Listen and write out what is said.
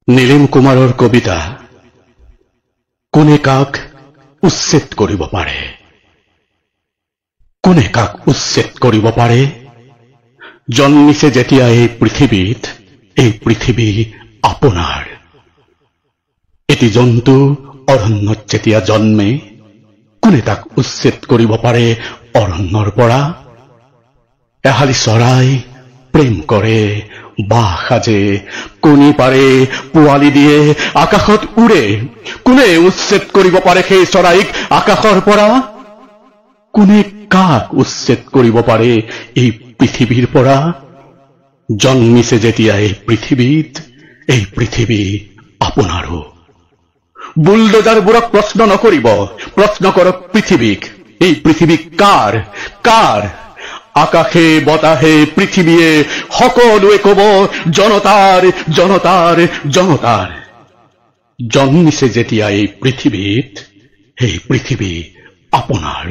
নীলিম কুমাৰৰ কবিতা কোনে কাক উচ্ছেদ কৰিব পাৰে কোনে কাক উচ্ছেদ কৰিব পাৰে জন্মিছে যেতিয়া এই পৃথিৱীত এই পৃথিৱী আপোনাৰ এটি জন্তু অৰণ্যত যেতিয়া জন্মে কোনে তাক উচ্ছেদ কৰিব পাৰে অৰণ্যৰ পৰা এহালি চৰাই প্ৰেম কৰে বাহ সাজে কণী পাৰে পোৱালি দিয়ে আকাশত উৰে কোনে উচ্ছেদ কৰিব পাৰে সেই চৰাইক আকাশৰ পৰা কোনে কাক উচ্ছেদ কৰিব পাৰে এই পৃথিৱীৰ পৰা জন্মিছে যেতিয়া এই পৃথিৱীত এই পৃথিৱী আপোনাৰো বুলডোজাৰবোৰক প্ৰশ্ন নকৰিব প্ৰশ্ন কৰক পৃথিৱীক এই পৃথিৱী কাৰ কাৰ আকাশে বতাহে পৃথিৱীয়ে সকলোৱে কব জনতাৰ জনতাৰ জনতাৰ জন্মিছে যেতিয়া এই পৃথিৱীত এই পৃথিৱী আপোনাৰ